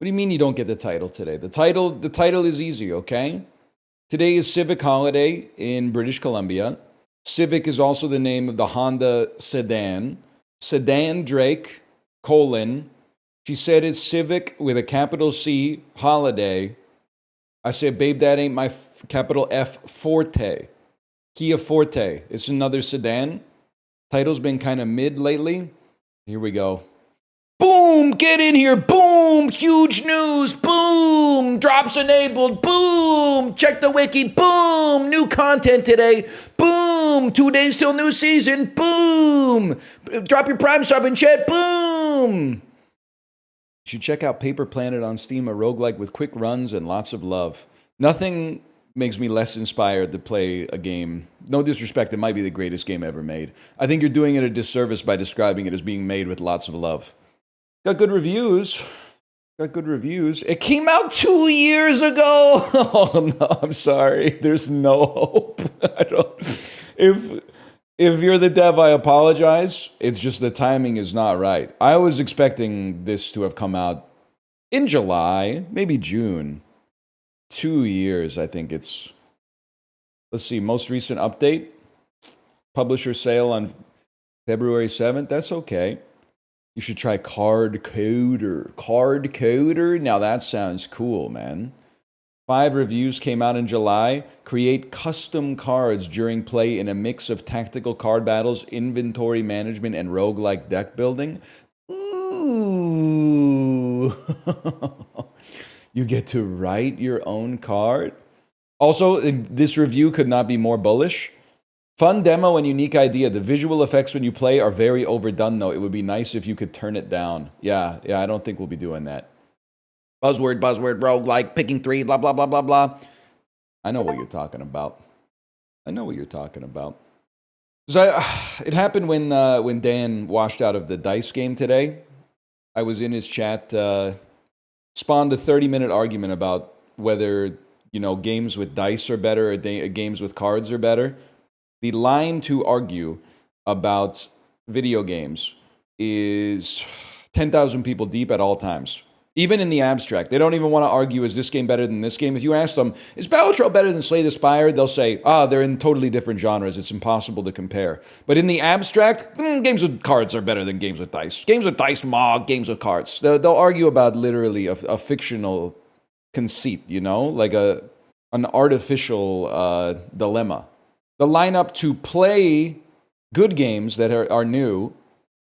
What do you mean you don't get the title today? The title is easy, okay? Today is Civic Holiday in British Columbia. Civic is also the name of the Honda sedan. Sedan Drake, she said it's Civic with a capital C, holiday. I said, babe, that ain't my capital F Forte. Kia Forte. It's another sedan. Title's been kind of mid lately. Here we go. Boom! Get in here! Boom! Huge news! Boom! Drops enabled! Boom! Check the wiki! Boom! New content today! Boom! 2 days till new season! Boom! Drop your Prime sub in chat! Boom! You should check out Paper Planet on Steam, a roguelike with quick runs and lots of love. Nothing makes me less inspired to play a game. No disrespect, it might be the greatest game ever made. I think you're doing it a disservice by describing it as being made with lots of love. Got good reviews. It came out 2 years ago. Oh no, I'm sorry. There's no hope. If you're the dev, I apologize. It's just the timing is not right. I was expecting this to have come out in July, maybe June. 2 years, I think it's. Let's see, most recent update. Publisher sale on February 7th. That's okay. You should try Card Coder. Now that sounds cool, man. 5 reviews came out in July. Create custom cards during play in a mix of tactical card battles, inventory management, and roguelike deck building. Ooh. You get to write your own card. Also, this review could not be more bullish. Fun demo and unique idea. The visual effects when you play are very overdone, though. It would be nice if you could turn it down. Yeah, I don't think we'll be doing that. Buzzword, roguelike, picking 3, blah, blah, blah, blah, blah. I know what you're talking about. So it happened when Dan washed out of the dice game today. I was in his chat, spawned a 30-minute argument about whether, games with dice are better or games with cards are better. The line to argue about video games is 10,000 people deep at all times. Even in the abstract. They don't even want to argue, is this game better than this game? If you ask them, is Battletrail better than Slay the Spire? They'll say, they're in totally different genres. It's impossible to compare. But in the abstract, games with cards are better than games with dice. Games with dice, games with cards. They'll argue about literally a fictional conceit, like an artificial dilemma. The lineup to play good games that are new,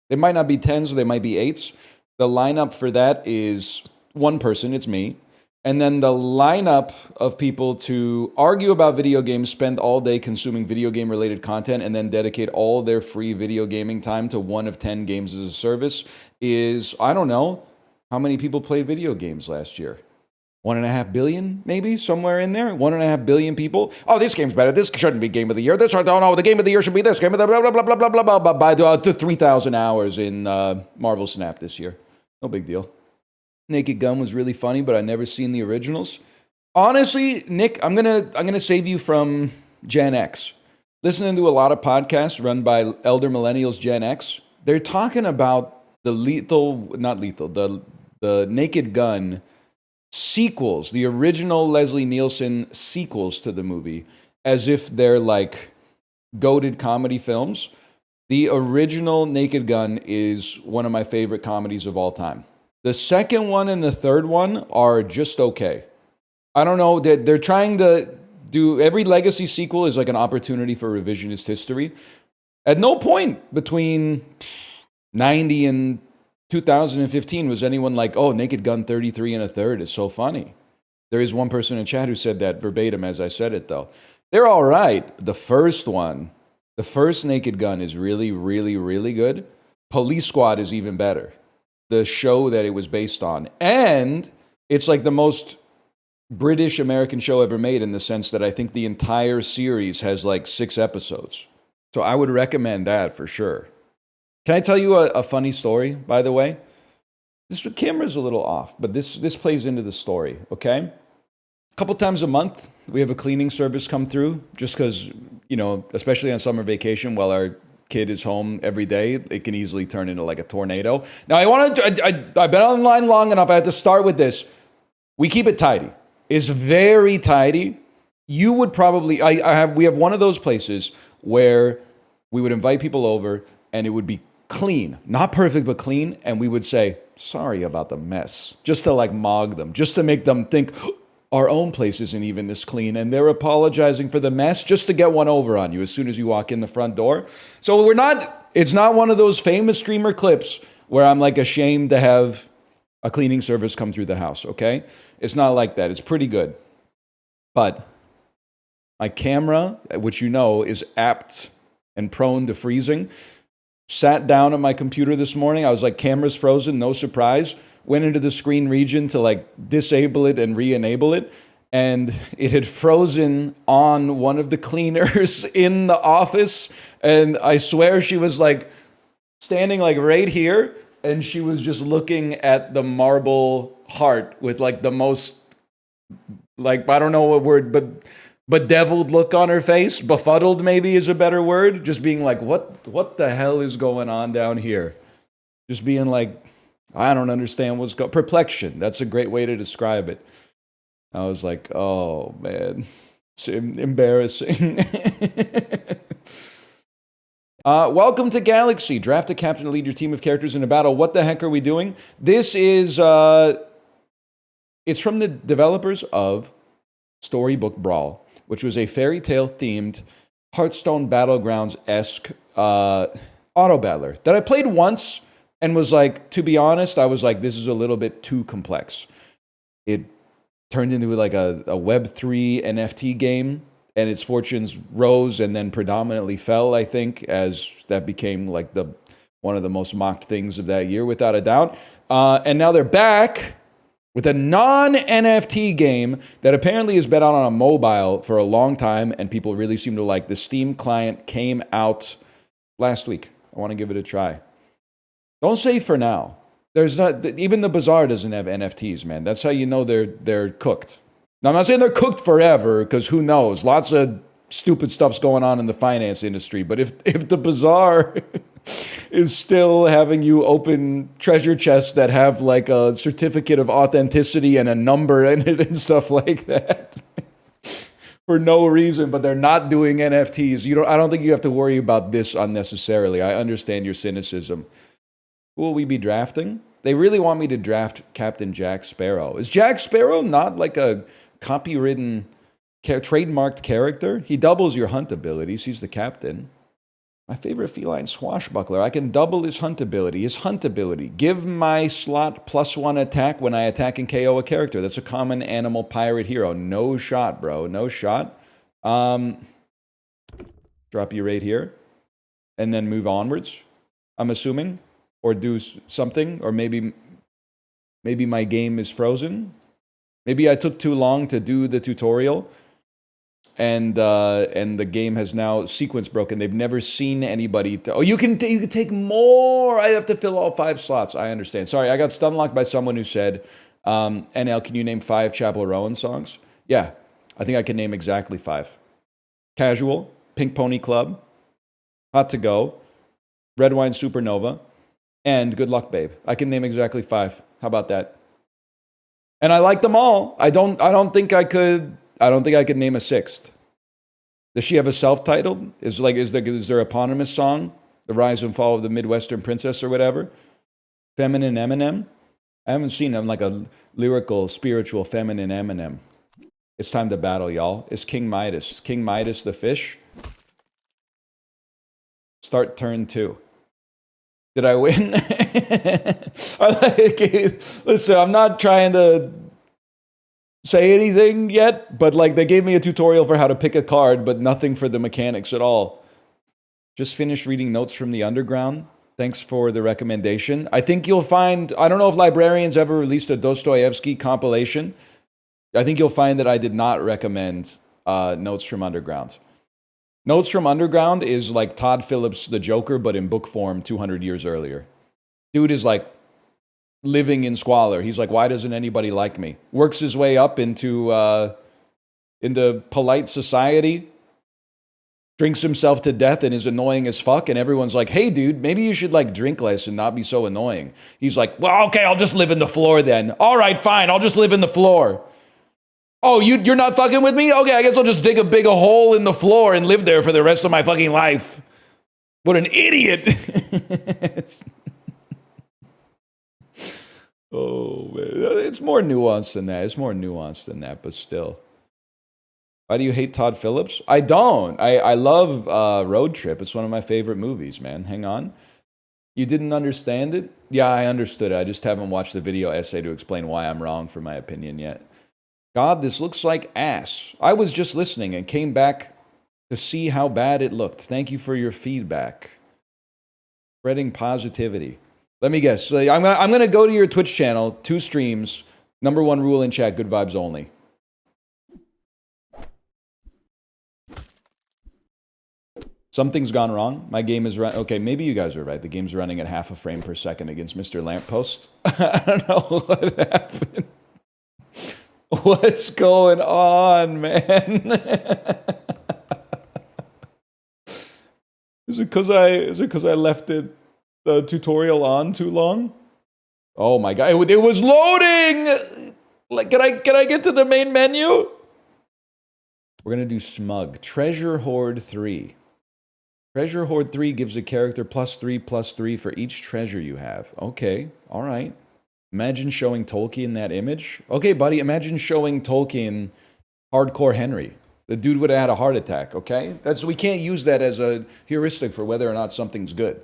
it might not be 10s, or they might be 8s. The lineup for that is one person, it's me. And then the lineup of people to argue about video games, spend all day consuming video game related content, and then dedicate all their free video gaming time to one of 10 games as a service is, I don't know, how many people played video games last year? 1.5 billion, maybe, somewhere in there. 1.5 billion people. Oh, this game's better. This shouldn't be game of the year. This, the game of the year should be this. Game of the blah, blah, blah, blah, blah, blah, blah, by the 3,000 hours in Marvel Snap this year. No big deal. Naked Gun was really funny, but I've never seen the originals. Honestly, Nick, I'm gonna save you from Gen X. Listening to a lot of podcasts run by elder millennials Gen X, they're talking about the Naked Gun sequels, the original Leslie Nielsen sequels to the movie, as if they're like goated comedy films. The original Naked Gun is one of my favorite comedies of all time. The second one and the third one are just okay. I don't know, they're trying to do, every legacy sequel is like an opportunity for revisionist history. At no point between 90 and 2015 was anyone like, oh, Naked Gun 33 and a third is so funny. There is one person in chat who said that verbatim as I said it, though. They're all right. The first Naked Gun is really, really, really good. Police Squad is even better. The show that it was based on. And it's like the most British American show ever made, in the sense that I think the entire series has like 6 episodes. So I would recommend that for sure. Can I tell you a funny story, by the way? This camera's a little off, but this plays into the story, okay? A couple times a month, we have a cleaning service come through, just because, especially on summer vacation, while our kid is home every day, it can easily turn into like a tornado. Now, I've been online long enough. I had to start with this. We keep it tidy. It's very tidy. You would probably, we have one of those places where we would invite people over and it would be clean, not perfect, but clean. And we would say, sorry about the mess, just to like mog them, just to make them think our own place isn't even this clean. And they're apologizing for the mess just to get one over on you as soon as you walk in the front door. So it's not one of those famous streamer clips where I'm like ashamed to have a cleaning service come through the house, okay? It's not like that. It's pretty good. But my camera, which you know is apt and prone to freezing, sat down at my computer this morning. I was like, camera's frozen, no surprise. Went into the screen region to like disable it and re-enable it. And it had frozen on one of the cleaners in the office. And I swear she was like standing like right here. And she was just looking at the marble heart with like the most, like, I don't know what word, but bedeviled look on her face. Befuddled maybe is a better word. Just being like, what the hell is going on down here? Just being like, I don't understand what's going on. Perplexion. That's a great way to describe it. I was like, oh man, it's embarrassing. Welcome to Galaxy. Draft a captain to lead your team of characters in a battle. What the heck are we doing? This is, it's from the developers of Storybook Brawl, which was a fairy tale themed Hearthstone Battlegrounds-esque auto battler that I played once and was like, to be honest, I was like, this is a little bit too complex. It turned into like a Web3 NFT game, and its fortunes rose and then predominantly fell, I think, as that became like one of the most mocked things of that year, without a doubt. And now they're back with a non-NFT game that apparently has been out on a mobile for a long time, and people really seem to like. The Steam client came out last week. I want to give it a try. Don't say for now. There's not, even the Bazaar doesn't have NFTs, man. That's how you know they're cooked. Now, I'm not saying they're cooked forever, because who knows? Lots of stupid stuff's going on in the finance industry. But if the Bazaar is still having you open treasure chests that have like a certificate of authenticity and a number in it and stuff like that for no reason, but they're not doing NFTs, I don't think you have to worry about this unnecessarily. I understand your cynicism. Who will we be drafting? They really want me to draft Captain Jack Sparrow. Is Jack Sparrow not like a copywritten, trademarked character? He doubles your hunt abilities. He's the captain. My favorite feline swashbuckler. I can double his hunt ability. His hunt ability. Give my slot +1 attack when I attack and KO a character. That's a common animal pirate hero. No shot, bro. No shot. Drop you right here. And then move onwards, I'm assuming. Or do something. Or maybe my game is frozen. Maybe I took too long to do the tutorial. And the game has now sequence broken. They've never seen anybody. You can take more. I have to fill all 5 slots. I understand. Sorry, I got stun locked by someone who said, NL, can you name 5 Chapel Rowan songs? Yeah, I think I can name exactly 5. Casual, Pink Pony Club, Hot to Go, Red Wine Supernova, and Good Luck Babe. I can name exactly 5. How about that? And I like them all. I don't think I could name a 6th. Does she have a self-titled? Is there eponymous song? The Rise and Fall of the Midwestern Princess or whatever? Feminine Eminem? I haven't seen him like a lyrical, spiritual, feminine Eminem. It's time to battle, y'all. It's King Midas. King Midas the fish. Start turn 2. Did I win? Listen, I'm not trying to say anything yet, but like they gave me a tutorial for how to pick a card, but nothing for the mechanics at all. Just finished reading Notes from the Underground. Thanks for the recommendation. I think you'll find, I don't know if Librarians ever released a Dostoevsky compilation. I think you'll find that I did not recommend Notes from Underground. Notes from Underground is like Todd Phillips' The Joker, but in book form 200 years earlier. Dude is like living in squalor. He's like, why doesn't anybody like me? Works his way up into polite society. drinks himself to death and is annoying as fuck, and everyone's like, hey dude, maybe you should like drink less and not be so annoying. He's like, well, okay, I'll just live in the floor then. All right, fine, I'll just live in the floor. Oh, you're not fucking with me? Okay, I guess I'll just dig a big hole in the floor and live there for the rest of my fucking life. What an idiot. Oh, man. It's more nuanced than that. It's more nuanced than that, but still. Why do you hate Todd Phillips? I don't. I love Road Trip. It's one of my favorite movies, man. Hang on. You didn't understand it? Yeah, I understood it. I just haven't watched the video essay to explain why I'm wrong for my opinion yet. God, this looks like ass. I was just listening and came back to see how bad it looked. Thank you for your feedback. Spreading positivity. Let me guess. So I'm gonna go to your Twitch channel, 2 streams. Number 1 rule in chat, good vibes only. Something's gone wrong. My game is run. Okay, maybe you guys are right. The game's running at half a frame per second against Mr. Lamppost. I don't know what happened. What's going on, man? Is it because I left the tutorial on too long? Oh my god, it was loading! Like, can I get to the main menu? We're gonna do Smug. Treasure Hoard 3. Treasure Hoard 3 gives a character +3/+3 for each treasure you have. Okay, alright. Imagine showing Tolkien that image. Okay, buddy, imagine showing Tolkien Hardcore Henry. The dude would have had a heart attack, okay? We can't use that as a heuristic for whether or not something's good.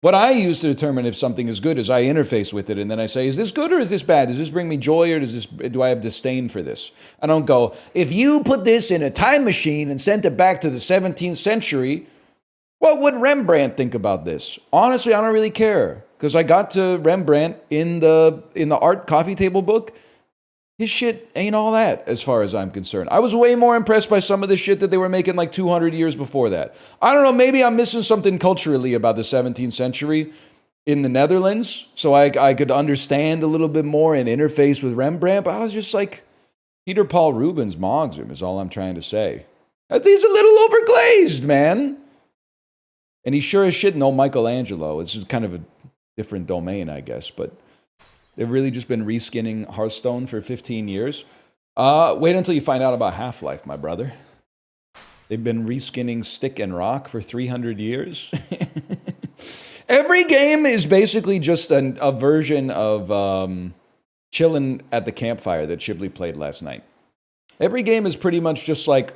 What I use to determine if something is good is I interface with it and then I say, is this good or is this bad? Does this bring me joy or do I have disdain for this? I don't go, if you put this in a time machine and sent it back to the 17th century, what would Rembrandt think about this? Honestly, I don't really care. Because I got to Rembrandt in the art coffee table book. His shit ain't all that, as far as I'm concerned. I was way more impressed by some of the shit that they were making like 200 years before that. I don't know, maybe I'm missing something culturally about the 17th century in the Netherlands, so I could understand a little bit more and interface with Rembrandt, but I was just like, Peter Paul Rubens mogs him, is all I'm trying to say. He's a little overglazed, man. And he sure as shit know Michelangelo. It's just kind of a different domain, I guess, but they've really just been reskinning Hearthstone for 15 years. Wait until you find out about Half-Life, my brother. They've been reskinning Stick and Rock for 300 years. Every game is basically just a version of chilling at the campfire that Chibley played last night. Every game is pretty much just like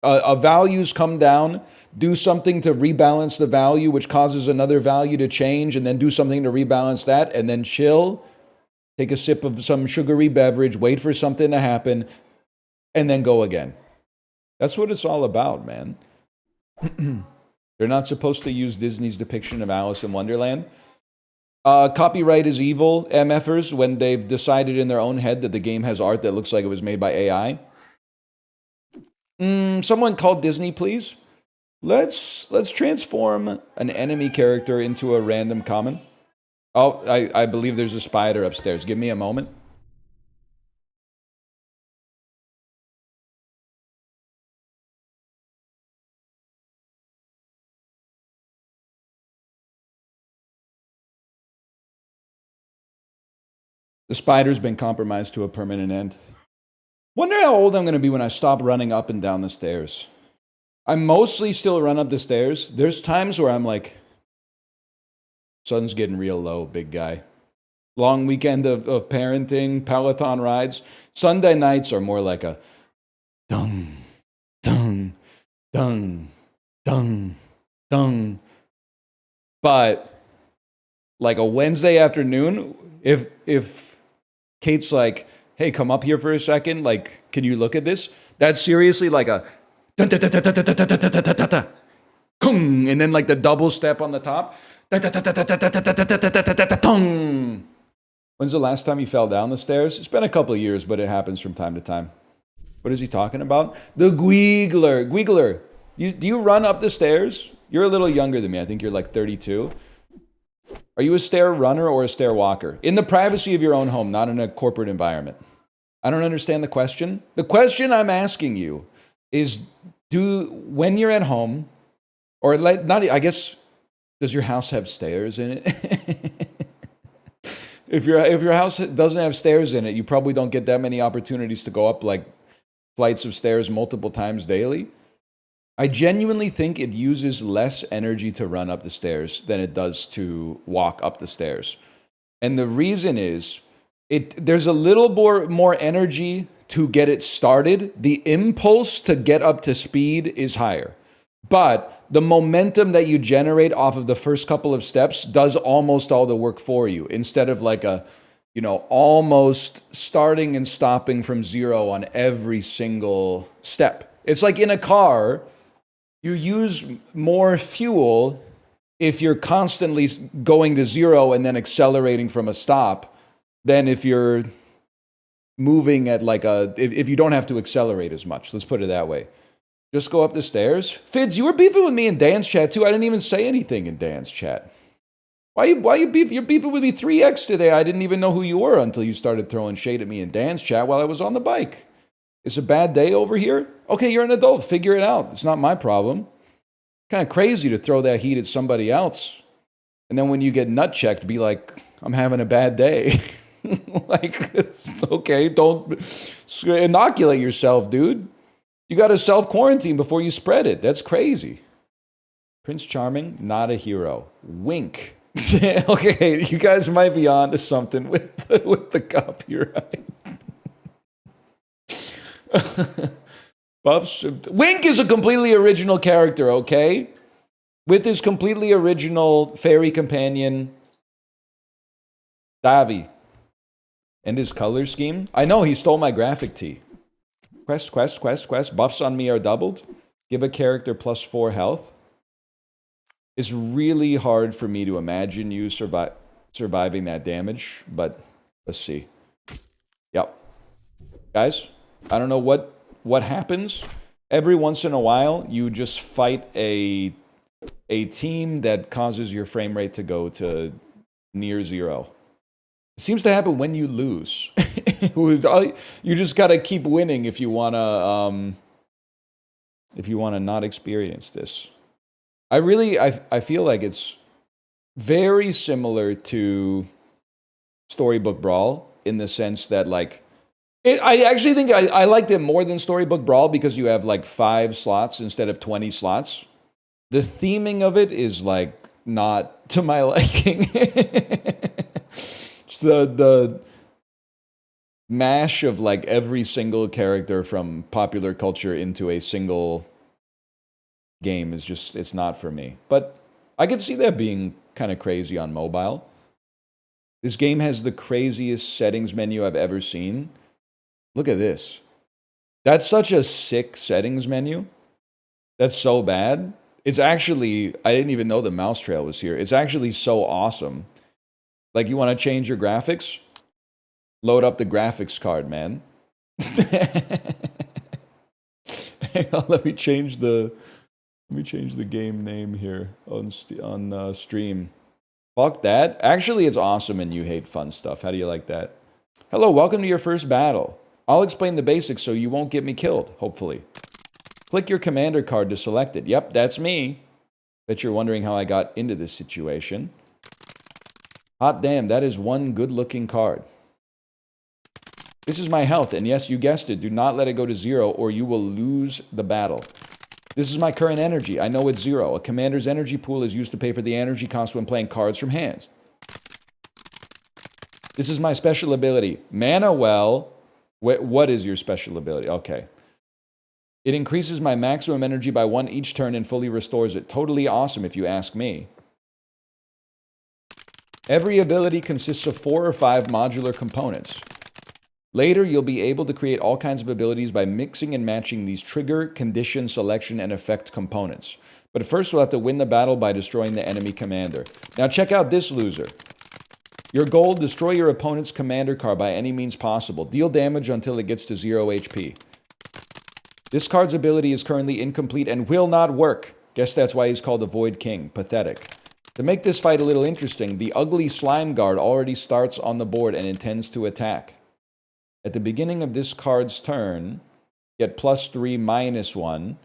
values come down, do something to rebalance the value, which causes another value to change, and then do something to rebalance that, and then chill, take a sip of some sugary beverage, wait for something to happen, and then go again. That's what it's all about, man. They're not supposed to use Disney's depiction of Alice in Wonderland. Copyright is evil, MFers, when they've decided in their own head that the game has art that looks like it was made by AI. Someone call Disney, please. Let's transform an enemy character into a random common. Oh, I believe there's a spider upstairs. Give me a moment. The spider's been compromised to a permanent end. Wonder how old I'm going to be when I stop running up and down the stairs. I mostly still run up the stairs. There's times where I'm like, sun's getting real low, big guy. Long weekend of parenting, Peloton rides. Sunday nights are more like a dung, dung, dung, dung, dung. But like a Wednesday afternoon, if Kate's like, hey, come up here for a second, like, can you look at this? That's seriously like a and then like the double step on the top. When's the last time you fell down the stairs? It's been a couple of years, but it happens from time to time. What is he talking about? The Gweegler. Gweegler, do you run up the stairs? You're a little younger than me. I think you're like 32. Are you a stair runner or a stair walker? In the privacy of your own home, not in a corporate environment. I don't understand the question. The question I'm asking you is, when you're at home, or I guess, does your house have stairs in it? If your house doesn't have stairs in it, you probably don't get that many opportunities to go up like flights of stairs multiple times daily. I genuinely think it uses less energy to run up the stairs than it does to walk up the stairs. And the reason is there's a little more energy to get it started. The impulse to get up to speed is higher. But the momentum that you generate off of the first couple of steps does almost all the work for you, instead of like almost starting and stopping from zero on every single step. It's like in a car, you use more fuel if you're constantly going to zero and then accelerating from a stop than if you're moving at if you don't have to accelerate as much. Let's put it that way. Just go up the stairs. Fids, you were beefing with me in Dan's chat too. I didn't even say anything in Dan's chat. Why you beefing? You're beefing with me 3x today. I didn't even know who you were until you started throwing shade at me in Dan's chat while I was on the bike. It's a bad day over here? Okay, you're an adult. Figure it out. It's not my problem. Kind of crazy to throw that heat at somebody else. And then when you get nut checked, be like, I'm having a bad day. Like, it's okay. Don't inoculate yourself, dude. You got to self-quarantine before you spread it. That's crazy. Prince Charming, not a hero. Wink. Okay, you guys might be on to something with the copyright. Buffs. Wink is a completely original character, okay? With his completely original fairy companion, Davi. And his color scheme. I know, he stole my graphic tee. Quest. Buffs on me are doubled. Give a character +4 health. It's really hard for me to imagine you surviving that damage, but let's see. Yep. Guys, I don't know what happens. Every once in a while, you just fight a team that causes your frame rate to go to near zero. It seems to happen when you lose. You just gotta keep winning if you wanna not experience this. I feel like it's very similar to Storybook Brawl in the sense that I actually think I liked it more than Storybook Brawl because you have 5 slots instead of 20 slots. The theming of it is not to my liking. The mash of every single character from popular culture into a single game is just, it's not for me. But I could see that being kind of crazy on mobile. This game has the craziest settings menu I've ever seen. Look at this. That's such a sick settings menu. That's so bad. It's actually, I didn't even know the mouse trail was here. It's actually so awesome. You want to change your graphics? Load up the graphics card, man. Hang on, let me change the game name here on stream. Fuck that. Actually, it's awesome and you hate fun stuff. How do you like that? Hello, welcome to your first battle. I'll explain the basics so you won't get me killed, hopefully. Click your commander card to select it. Yep, that's me. Bet you're wondering how I got into this situation. Hot damn, that is one good-looking card. This is my health, and yes, you guessed it. Do not let it go to 0 or you will lose the battle. This is my current energy. I know it's 0. A commander's energy pool is used to pay for the energy cost when playing cards from hands. This is my special ability. Mana Well. What is your special ability? Okay. It increases my maximum energy by 1 each turn and fully restores it. Totally awesome if you ask me. Every ability consists of 4 or 5 modular components. Later, you'll be able to create all kinds of abilities by mixing and matching these trigger, condition, selection, and effect components. But first, we'll have to win the battle by destroying the enemy commander. Now check out this loser. Your goal, destroy your opponent's commander card by any means possible. Deal damage until it gets to 0 HP. This card's ability is currently incomplete and will not work. Guess that's why he's called the Void King. Pathetic. To make this fight a little interesting, the ugly slime guard already starts on the board and intends to attack. At the beginning of this card's turn, get +3/-1.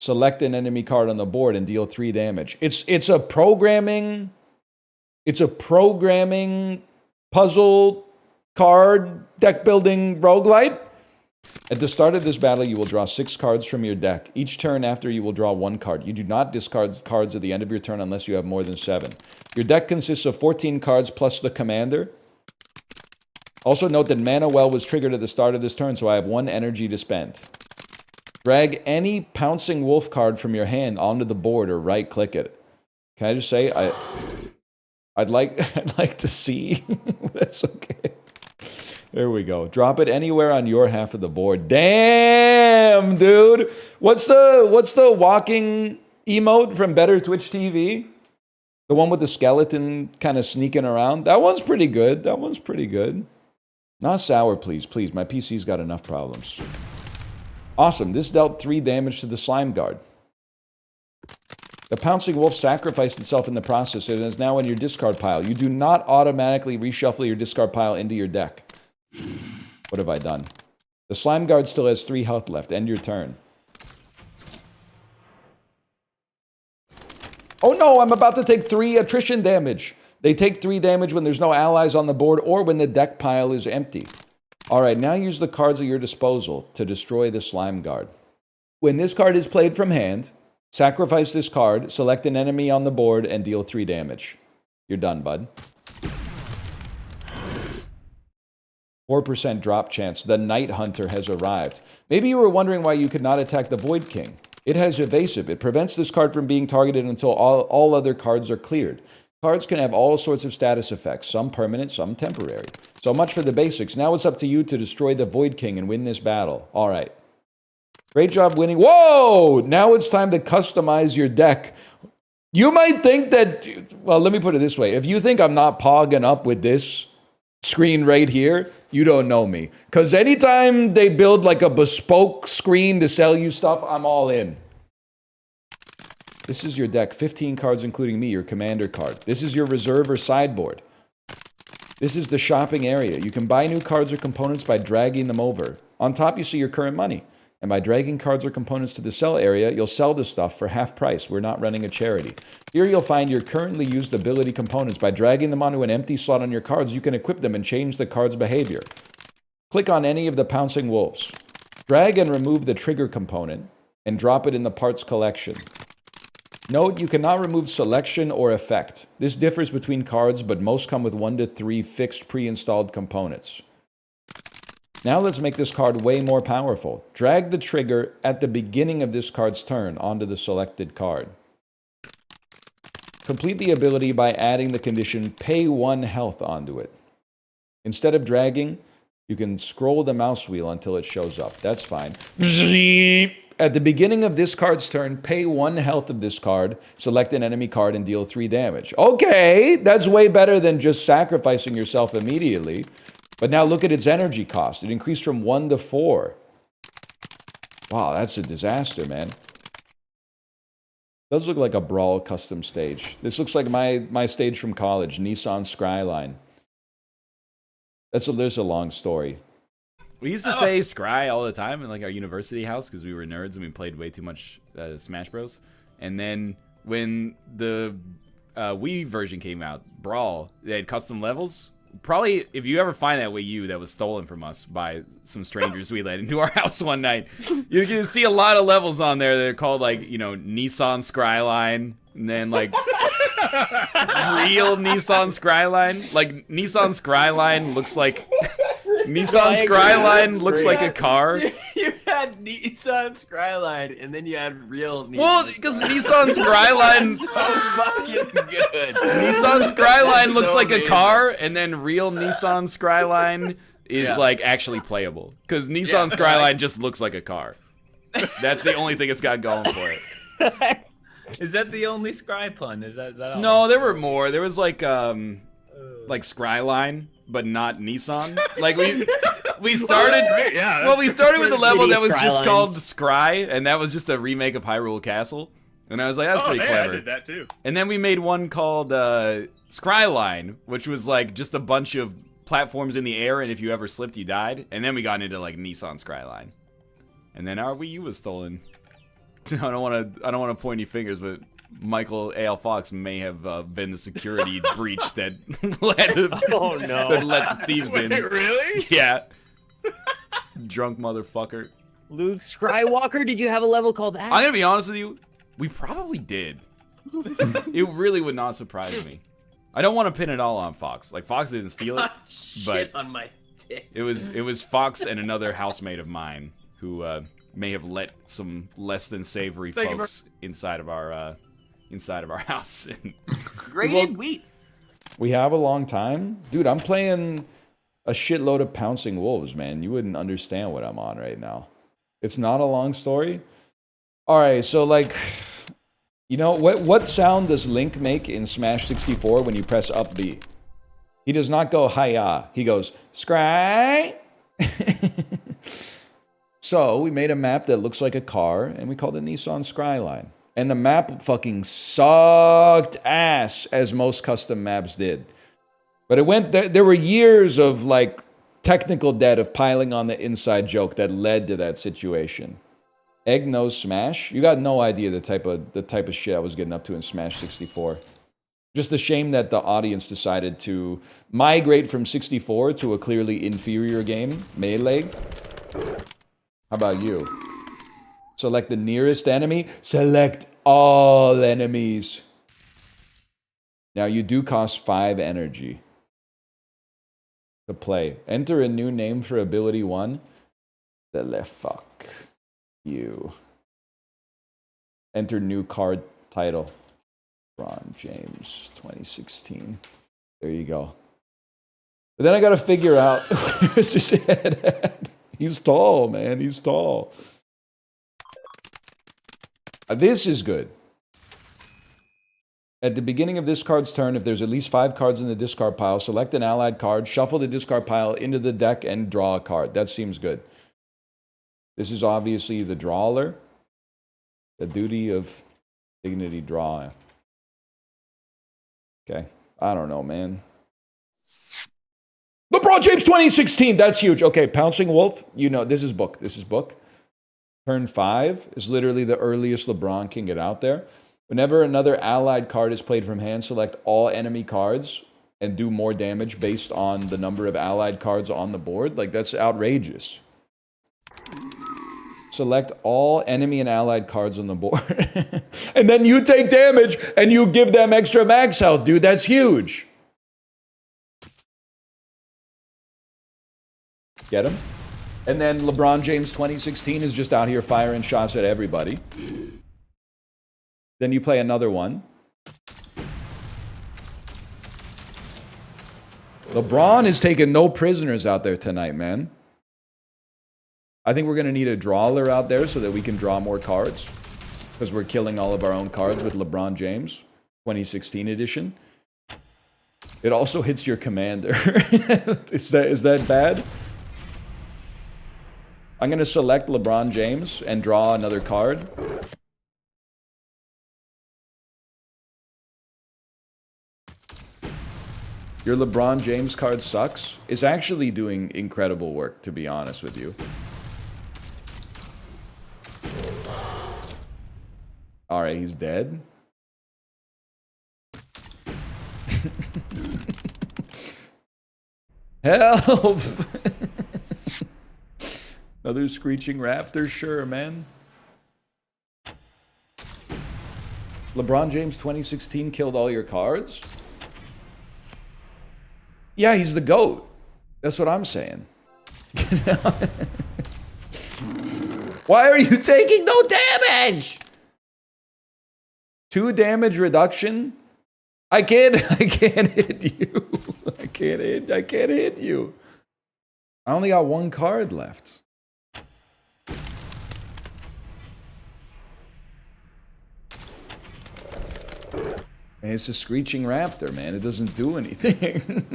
select an enemy card on the board, and deal 3 damage. It's a programming puzzle card deck building roguelite. At the start of this battle, you will draw 6 cards from your deck. Each turn after, you will draw 1 card. You do not discard cards at the end of your turn unless you have more than 7. Your deck consists of 14 cards plus the commander. Also note that Mana Well was triggered at the start of this turn, so I have 1 energy to spend. Drag any Pouncing Wolf card from your hand onto the board or right-click it. Can I just say, I'd like to see. That's okay. There we go. Drop it anywhere on your half of the board. Damn, dude. What's the walking emote from Better Twitch TV? The one with the skeleton kind of sneaking around? That one's pretty good. That one's pretty good. Not sour, please. Please, my PC's got enough problems. Awesome. This dealt 3 damage to the slime guard. The Pouncing Wolf sacrificed itself in the process and is now in your discard pile. You do not automatically reshuffle your discard pile into your deck. What have I done? The slime guard still has 3 health left. End your turn. Oh no, I'm about to take 3 attrition damage. They take 3 damage when there's no allies on the board or when the deck pile is empty. Alright, now use the cards at your disposal to destroy the slime guard. When this card is played from hand, sacrifice this card, select an enemy on the board, and deal 3 damage. You're done, bud. 4% drop chance. The Night Hunter has arrived. Maybe you were wondering why you could not attack the Void King. It has evasive. It prevents this card from being targeted until all other cards are cleared. Cards can have all sorts of status effects, some permanent, some temporary. So much for the basics. Now it's up to you to destroy the Void King and win this battle. All right. Great job winning. Whoa! Now it's time to customize your deck. You might think that, well, let me put it this way. If you think I'm not pogging up with this screen right here, you don't know me. Because anytime they build like a bespoke screen to sell you stuff, I'm all in. This is your deck. 15 cards, including me, your commander card. This is your reserve or sideboard. This is the shopping area. You can buy new cards or components by dragging them over. On top, you see your current money. And by dragging cards or components to the sell area, you'll sell the stuff for half price. We're not running a charity. Here you'll find your currently used ability components. By dragging them onto an empty slot on your cards, you can equip them and change the card's behavior. Click on any of the Pouncing Wolves. Drag and remove the trigger component and drop it in the parts collection. Note, you cannot remove selection or effect. This differs between cards, but most come with 1 to 3 fixed pre-installed components. Now let's make this card way more powerful. Drag the trigger at the beginning of this card's turn onto the selected card. Complete the ability by adding the condition pay 1 health onto it. Instead of dragging, you can scroll the mouse wheel until it shows up. That's fine. At the beginning of this card's turn, pay 1 health of this card, select an enemy card, and deal 3 damage. Okay, that's way better than just sacrificing yourself immediately. But now look at its energy cost. It increased from 1 to 4. Wow, that's a disaster, man. Does look like a Brawl custom stage. This looks like my stage from college, Nissa Skryline. There's a long story. We used to say Scry all the time in like our university house because we were nerds and we played way too much Smash Bros. And then when the Wii version came out, Brawl, they had custom levels. Probably, if you ever find that Wii U that was stolen from us by some strangers we let into our house one night, you can see a lot of levels on there that are called like, you know, Nissan Skryline, and then like real Nissan Skryline. Like Nissan Skryline looks like Nissan Skryline looks like a car. You had Nissan Skryline, and then you had real Nissan. Well, because Nissan Skryline, so fucking good. Nissan Skryline looks like a car, and then real Nissan Skryline is like actually playable. Because Nissan Skryline just looks like a car. That's the only thing it's got going for it. Is that the only Skry pun? Is that all? No, there were more. There was like Skryline, but not Nissan. Like we started. Well, we started with a level that was just called Scry, and that was just a remake of Hyrule Castle. And I was like, that's pretty clever. I did that too. And then we made one called Skryline, which was like just a bunch of platforms in the air, and if you ever slipped, you died. And then we got into like Nissan Skryline. And then our Wii U was stolen. I don't want to point any fingers, but Michael A.L. Fox may have been the security breach that let the thieves in. Wait, really? Yeah. Drunk motherfucker. Luke Skywalker, did you have a level called that? I'm gonna be honest with you. We probably did. It really would not surprise me. I don't want to pin it all on Fox. Like Fox didn't steal it, but Shit on my tits. it was Fox and another housemate of mine who may have let some less than savory folks inside of our house. Grated wheat. We have a long time? Dude, I'm playing a shitload of Pouncing Wolves, man. You wouldn't understand what I'm on right now. It's not a long story. All right, so like, you know, what sound does Link make in Smash 64 when you press up B? He does not go hi-ya. He goes, scry. So we made a map that looks like a car, and we called it Nissa Skryline. And the map fucking sucked ass, as most custom maps did. But it went, there were years of like technical debt of piling on the inside joke that led to that situation. Egg nose smash? You got no idea the type of shit I was getting up to in Smash 64. Just a shame that the audience decided to migrate from 64 to a clearly inferior game, Melee. How about you? Select the nearest enemy. Select all enemies. Now you do cost 5 energy to play. Enter a new name for ability 1. The fuck you. Enter new card title. LeBron James 2016. There you go. But then I gotta figure out where's his head at. He's tall, man. He's tall. This is good. At the beginning of this card's turn, if there's at least 5 cards in the discard pile, select an allied card, shuffle the discard pile into the deck, and draw a card. That seems good. This is obviously the drawer. The duty of dignity draw. Okay. I don't know, man. LeBron James 2016. That's huge. Okay, Pouncing Wolf. You know, this is book. This is book. Turn 5 is literally the earliest LeBron can get out there. Whenever another allied card is played from hand, select all enemy cards and do more damage based on the number of allied cards on the board. Like, that's outrageous. Select all enemy and allied cards on the board. And then you take damage and you give them extra max health, dude. That's huge. Get him? And then LeBron James 2016 is just out here firing shots at everybody. Then you play another one. LeBron is taking no prisoners out there tonight, man. I think we're going to need a drawer out there so that we can draw more cards. Because we're killing all of our own cards with LeBron James 2016 edition. It also hits your commander. Is that bad? I'm going to select LeBron James and draw another card. Your LeBron James card sucks. It's actually doing incredible work, to be honest with you. Alright, he's dead. Help! Another screeching raptor? Sure, man. LeBron James 2016 killed all your cards? Yeah, he's the GOAT. That's what I'm saying. Why are you taking no damage? 2 damage reduction? I can't hit you. I can't hit you. I only got 1 card left. And it's a screeching raptor, man. It doesn't do anything.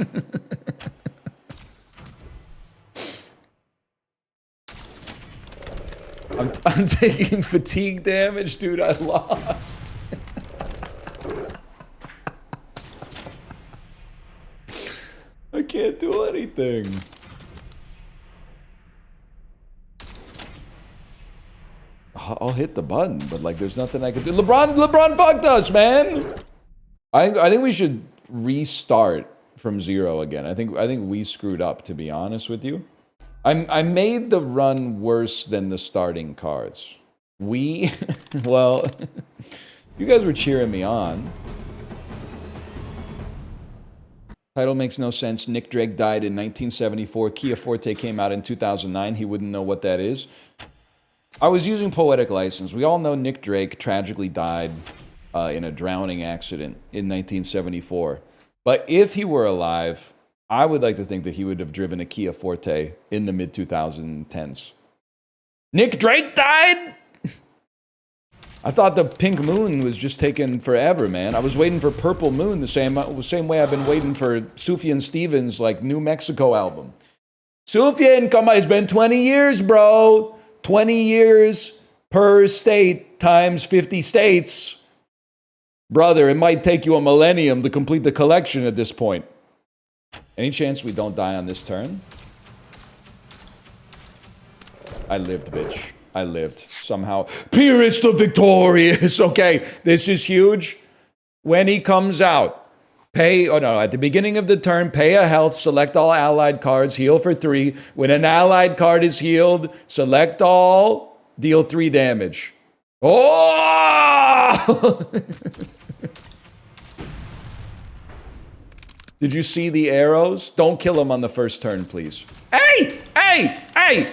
I'm taking fatigue damage, dude. I lost. I can't do anything. I'll hit the button, but like, there's nothing I can do. LeBron fucked us, man. I think we should restart from 0 again. I think we screwed up, to be honest with you. I made the run worse than the starting cards. Well, you guys were cheering me on. Title makes no sense. Nick Drake died in 1974. Kia Forte came out in 2009. He wouldn't know what that is. I was using poetic license. We all know Nick Drake tragically died in a drowning accident in 1974. But if he were alive, I would like to think that he would have driven a Kia Forte in the mid-2010s. Nick Drake died? I thought the Pink Moon was just taking forever, man. I was waiting for Purple Moon the same way I've been waiting for Sufjan Stevens' like New Mexico album. Sufjan, come on, it's been 20 years, bro. 20 years per state times 50 states. Brother, it might take you a millennium to complete the collection at this point. Any chance we don't die on this turn? I lived, bitch. I lived somehow. Purest of victorious. Okay, this is huge. When he comes out, at the beginning of the turn, pay a health, select all allied cards, heal for 3. When an allied card is healed, select all, deal 3 damage. Oh! Did you see the arrows? Don't kill him on the first turn, please. Hey! Hey! Hey!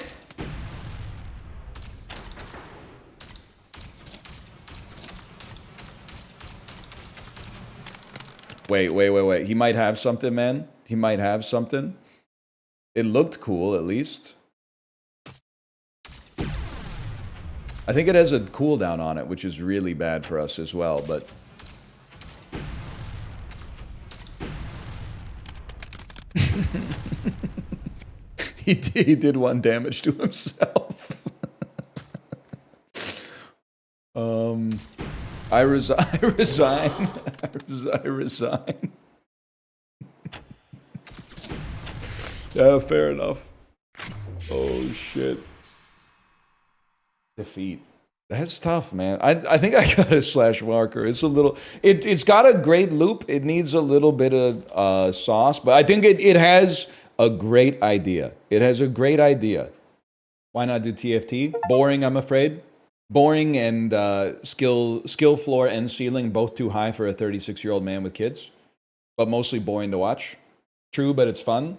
Wait. He might have something, man. He might have something. It looked cool, at least. I think it has a cooldown on it, which is really bad for us as well, but... He did 1 damage to himself. I resign. Yeah, fair enough. Oh shit. Defeat. That's tough, man. I think I got a slash marker. It's a little... It's got a great loop. It needs a little bit of sauce, but I think it has a great idea. It has a great idea. Why not do TFT? Boring, I'm afraid. Boring and skill floor and ceiling, both too high for a 36-year-old man with kids. But mostly boring to watch. True, but it's fun.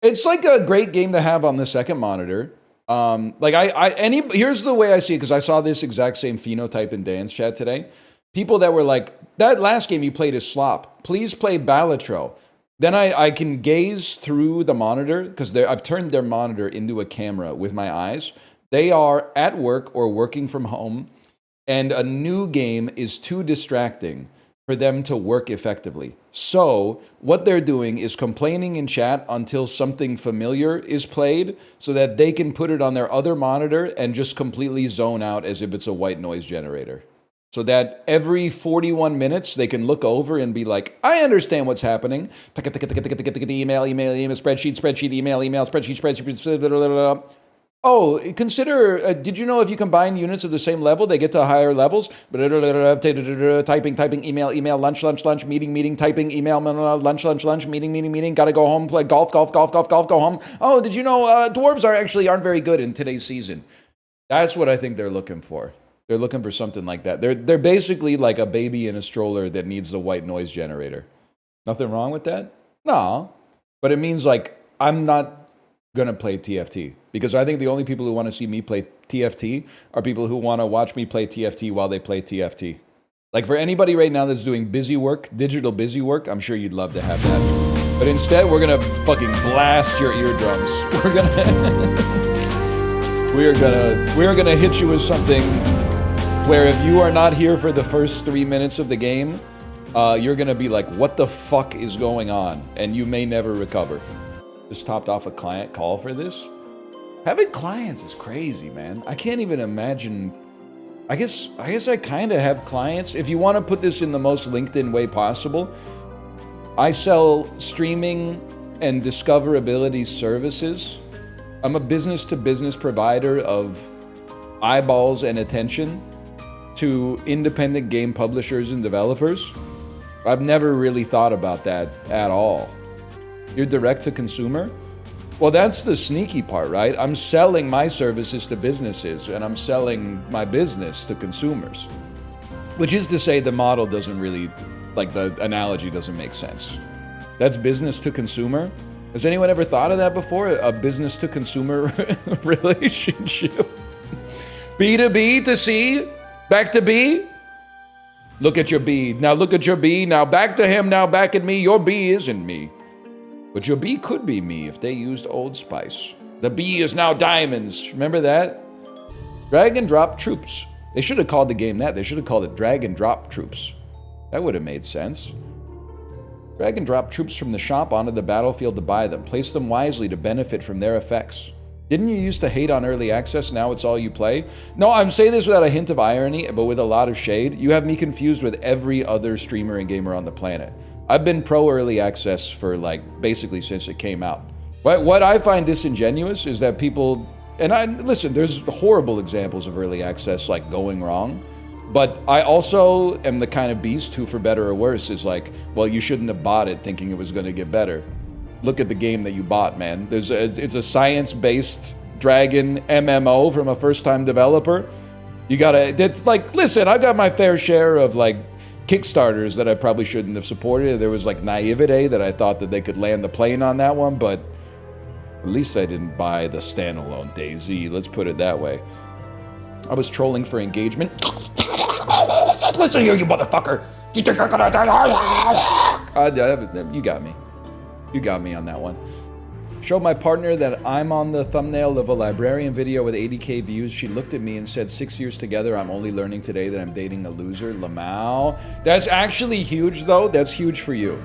It's like a great game to have on the second monitor. Here's the way I see it, because I saw this exact same phenotype in Dan's chat today. People that were like, that last game you played is slop. Please play Dadatro. Then I can gaze through the monitor, because I've turned their monitor into a camera with my eyes. They are at work or working from home, and a new game is too distracting for them to work effectively. So what they're doing is complaining in chat until something familiar is played so that they can put it on their other monitor and just completely zone out as if it's a white noise generator. So that every 41 minutes they can look over and be like, I understand what's happening. Email, spreadsheet, email, spreadsheet. Oh, consider, did you know if you combine units of the same level, they get to higher levels? Typing, email, lunch, meeting, typing, email, lunch, meeting, gotta go home, play golf, go home. Oh, did you know dwarves aren't very good in today's season? That's what I think they're looking for. They're looking for something like that. They're basically like a baby in a stroller that needs the white noise generator. Nothing wrong with that? No. But it means like, I'm not gonna play TFT, because I think the only people who want to see me play TFT are people who want to watch me play TFT while they play TFT. Like for anybody right now that's doing busy work, digital busy work, I'm sure you'd love to have that. But instead, we're gonna fucking blast your eardrums. We're gonna hit you with something where if you are not here for the first 3 minutes of the game, you're gonna be like, what the fuck is going on? And you may never recover. Just topped off a client call for this. Having clients is crazy, man. I can't even imagine. I guess I kind of have clients. If you want to put this in the most LinkedIn way possible, I sell streaming and discoverability services. I'm a business-to-business provider of eyeballs and attention to independent game publishers and developers. I've never really thought about that at all. You're direct to consumer? Well, that's the sneaky part, right? I'm selling my services to businesses, and I'm selling my business to consumers. Which is to say the model doesn't really, like the analogy doesn't make sense. That's business to consumer? Has anyone ever thought of that before? A business to consumer relationship? B to B to C? Back to B? Look at your B. Now look at your B. Now back to him. Now back at me. Your B isn't me. But your B could be me if they used Old Spice. The B is now diamonds. Remember that? Drag and drop troops. They should have called the game that. They should have called it drag and drop troops. That would have made sense. Drag and drop troops from the shop onto the battlefield to buy them. Place them wisely to benefit from their effects. Didn't you used to hate on early access? Now it's all you play? No, I'm saying this without a hint of irony, but with a lot of shade. You have me confused with every other streamer and gamer on the planet. I've been pro early access for like basically since it came out. But what I find disingenuous is that people, and listen, there's horrible examples of early access like going wrong. But I also am the kind of beast who, for better or worse, is like, well, you shouldn't have bought it thinking it was going to get better. Look at the game that you bought, man. It's a science-based dragon MMO from a first-time developer. You gotta, it's like, listen, I got my fair share of like Kickstarters that I probably shouldn't have supported. There was like naivete that I thought that they could land the plane on that one, but at least I didn't buy the standalone DayZ. Let's put it that way. I was trolling for engagement. Listen here, you motherfucker. You think you're gonna die? You got me. You got me on that one. Showed my partner that I'm on the thumbnail of a librarian video with 80K views. She looked at me and said, 6 years together, I'm only learning today that I'm dating a loser. Lamau. That's actually huge, though. That's huge for you.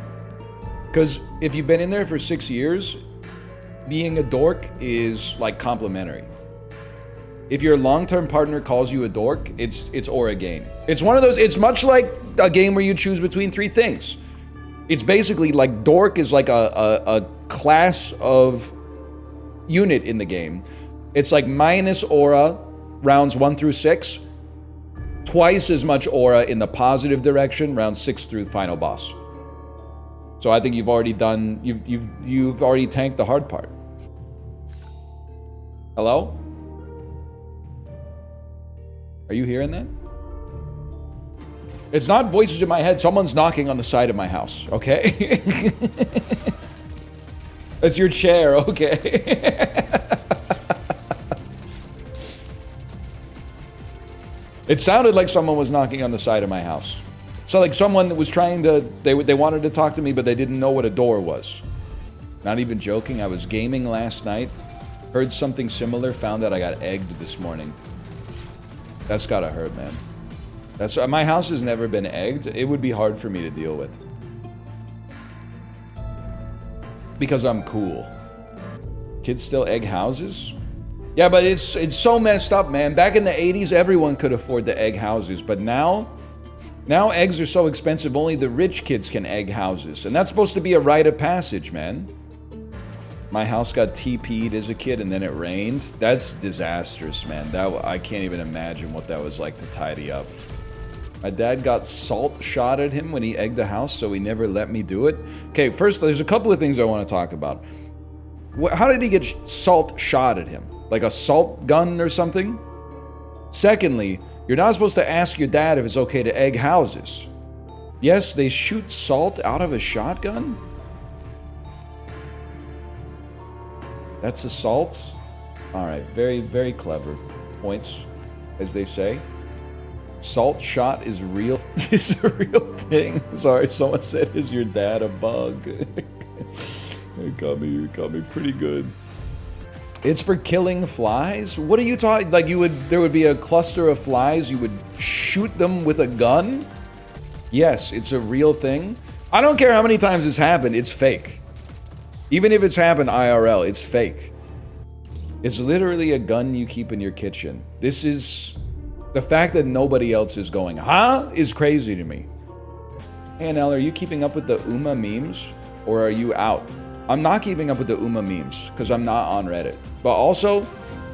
Because if you've been in there for 6 years, being a dork is like complimentary. If your long-term partner calls you a dork, it's aura gain. It's one of those, it's much like a game where you choose between three things. It's basically like dork is like a class of unit in the game. It's like minus aura rounds 1 through 6, twice as much aura in the positive direction rounds 6 through the final boss. So I think you've already done, you've already tanked the hard part. Hello? Are you hearing that? It's not voices in my head. Someone's knocking on the side of my house, okay? That's your chair, okay? It sounded like someone was knocking on the side of my house. So like someone was trying to, they wanted to talk to me, but they didn't know what a door was. Not even joking, I was gaming last night, heard something similar, found out I got egged this morning. That's gotta hurt, man. That's, my house has never been egged. It would be hard for me to deal with. Because I'm cool. Kids still egg houses? Yeah, but it's so messed up, man. Back in the 80s, everyone could afford to egg houses. But now eggs are so expensive, only the rich kids can egg houses. And that's supposed to be a rite of passage, man. My house got TP'd as a kid and then it rained. That's disastrous, man. I can't even imagine what that was like to tidy up. My dad got salt shot at him when he egged the house, so he never let me do it. Okay, first, there's a couple of things I want to talk about. How did he get salt shot at him? Like a salt gun or something? Secondly, you're not supposed to ask your dad if it's okay to egg houses. Yes, they shoot salt out of a shotgun? That's assault? Alright, very, very clever. Points, as they say. Salt shot is real, is a real thing. Sorry, someone said, is your dad a bug? It got me pretty good. It's for killing flies? What are you talking, like there would be a cluster of flies, you would shoot them with a gun? Yes, it's a real thing. I don't care how many times it's happened, it's fake. Even if it's happened IRL, it's fake. It's literally a gun you keep in your kitchen. This is... The fact that nobody else is going, huh? Is crazy to me. Hey, Nell, are you keeping up with the Uma memes? Or are you out? I'm not keeping up with the Uma memes, because I'm not on Reddit. But also,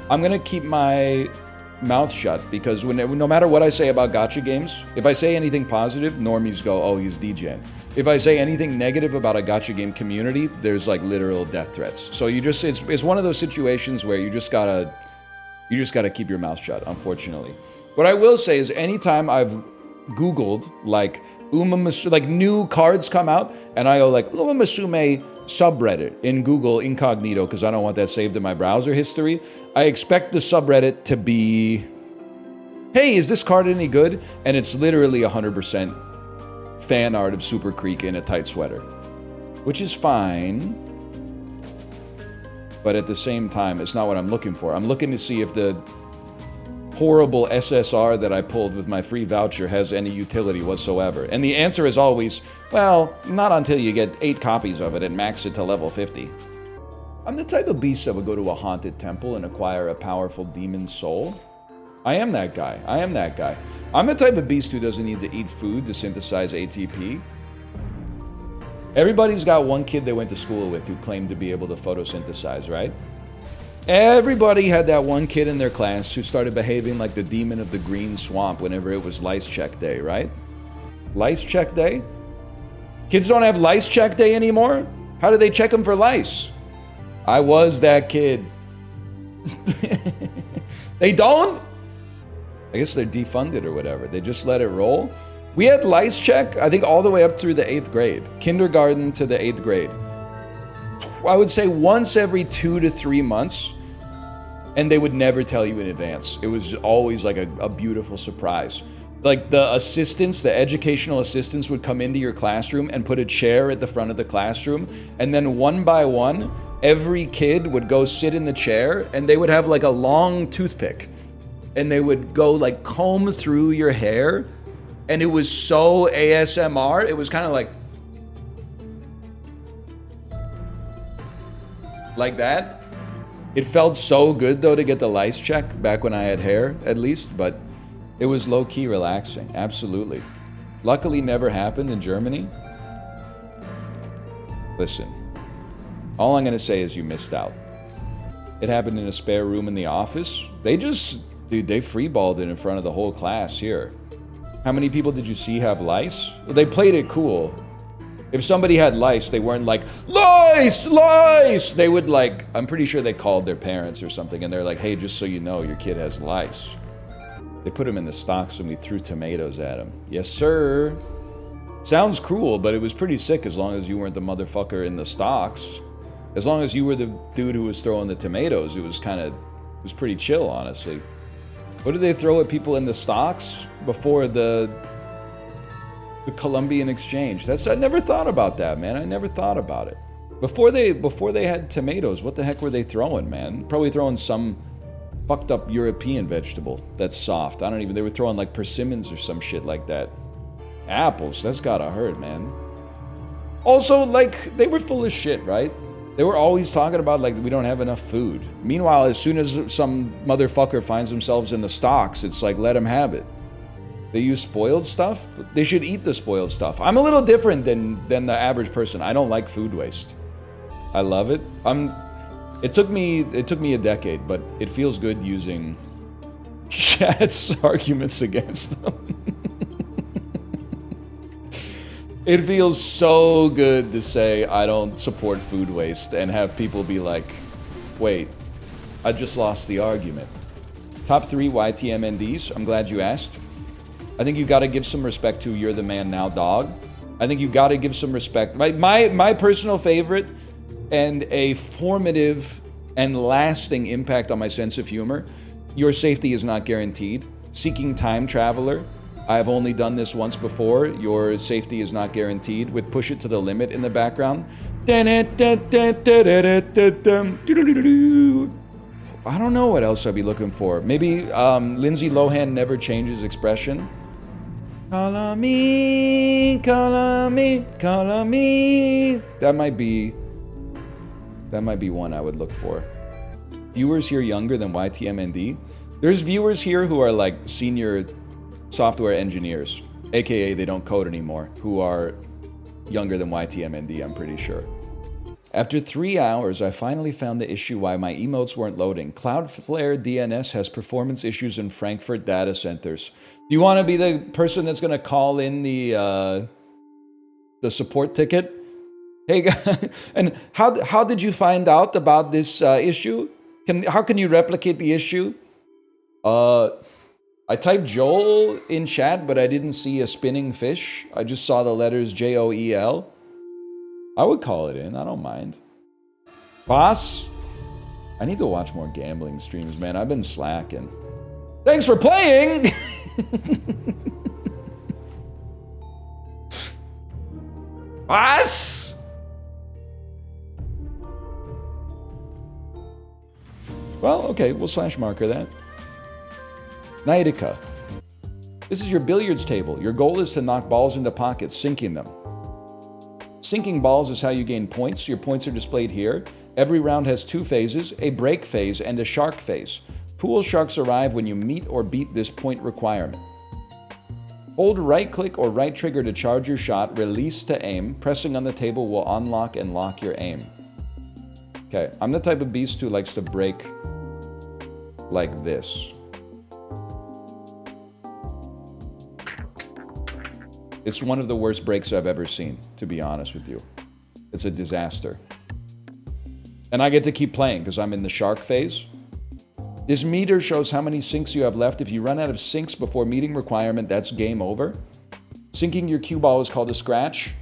I'm going to keep my mouth shut, because no matter what I say about gacha games, if I say anything positive, normies go, oh, he's degen. If I say anything negative about a gacha game community, there's like literal death threats. So you just, it's one of those situations where you just gotta keep your mouth shut, unfortunately. What I will say is anytime I've Googled like Uma Musume, like new cards come out, and I go like Uma Musume subreddit in Google incognito because I don't want that saved in my browser history, I expect the subreddit to be, hey, is this card any good? And it's literally 100% fan art of Super Creek in a tight sweater, which is fine. But at the same time, it's not what I'm looking for. I'm looking to see if the horrible SSR that I pulled with my free voucher has any utility whatsoever. And the answer is always, well, not until you get 8 copies of it and max it to level 50. I'm the type of beast that would go to a haunted temple and acquire a powerful demon's soul. I am that guy. I am that guy. I'm the type of beast who doesn't need to eat food to synthesize ATP. Everybody's got one kid they went to school with who claimed to be able to photosynthesize, right? Everybody had that one kid in their class who started behaving like the demon of the green swamp whenever it was lice check day, right? Lice check day? Kids don't have lice check day anymore? How do they check them for lice? I was that kid. They don't? I guess they're defunded or whatever. They just let it roll. We had lice check, I think, all the way up through the 8th grade. Kindergarten to the 8th grade. I would say once every 2 to 3 months, and they would never tell you in advance. It was always like a beautiful surprise. Like the assistants, the educational assistants would come into your classroom and put a chair at the front of the classroom, and then one by one, every kid would go sit in the chair, and they would have like a long toothpick, and they would go like comb through your hair, and it was so ASMR. It was kind of like that. It felt so good though to get the lice check back when I had hair, at least, but it was low-key relaxing, absolutely. Luckily never happened in Germany. Listen, all I'm gonna say is you missed out. It happened in a spare room in the office. They freeballed it in front of the whole class here. How many people did you see have lice? Well, they played it cool. If somebody had lice, they weren't like, lice, lice! They would like, I'm pretty sure they called their parents or something, and they're like, hey, just so you know, your kid has lice. They put him in the stocks and we threw tomatoes at him. Yes, sir. Sounds cruel, but it was pretty sick as long as you weren't the motherfucker in the stocks. As long as you were the dude who was throwing the tomatoes, it was pretty chill, honestly. What did they throw at people in the stocks before the Columbian Exchange? I never thought about that, man. I never thought about it. Before they had tomatoes, what the heck were they throwing, man? Probably throwing some fucked up European vegetable that's soft. They were throwing like persimmons or some shit like that. Apples, that's gotta hurt, man. Also, like, they were full of shit, right? They were always talking about, like, we don't have enough food. Meanwhile, as soon as some motherfucker finds themselves in the stocks, it's like, let them have it. They use spoiled stuff? They should eat the spoiled stuff. I'm a little different than the average person. I don't like food waste. I love it. It took me a decade, but it feels good using chat's arguments against them. It feels so good to say I don't support food waste and have people be like, wait, I just lost the argument. Top 3 YTMNDs, I'm glad you asked. I think you gotta give some respect to You're the Man Now Dog. I think you gotta give some respect. My personal favorite and a formative and lasting impact on my sense of humor, Your Safety Is Not Guaranteed. Seeking Time Traveler. I have only done this once before. Your safety is not guaranteed, with Push It to the Limit in the background. I don't know what else I'd be looking for. Maybe Lindsay Lohan Never Changes Expression. Call on me, call on me, call on me. That might be one I would look for. Viewers here younger than YTMND. There's viewers here who are like senior software engineers, aka they don't code anymore, who are younger than YTMND, I'm pretty sure. After 3 hours, I finally found the issue why my emotes weren't loading. Cloudflare DNS has performance issues in Frankfurt data centers. Do you want to be the person that's going to call in the support ticket? Hey, and how did you find out about this issue? How can you replicate the issue? I typed Joel in chat, but I didn't see a spinning fish. I just saw the letters Joel. I would call it in. I don't mind. Boss, I need to watch more gambling streams, man. I've been slacking. Thanks for playing! Boss! Well, okay, we'll slash marker that. Knightica. This is your billiards table. Your goal is to knock balls into pockets, sinking them. Sinking balls is how you gain points. Your points are displayed here. Every round has 2 phases, a break phase and a shark phase. Pool sharks arrive when you meet or beat this point requirement. Hold right click or right trigger to charge your shot, release to aim. Pressing on the table will unlock and lock your aim. Okay, I'm the type of beast who likes to break like this. It's one of the worst breaks I've ever seen, to be honest with you. It's a disaster. And I get to keep playing because I'm in the shark phase. This meter shows how many sinks you have left. If you run out of sinks before meeting requirement, that's game over. Sinking your cue ball is called a scratch.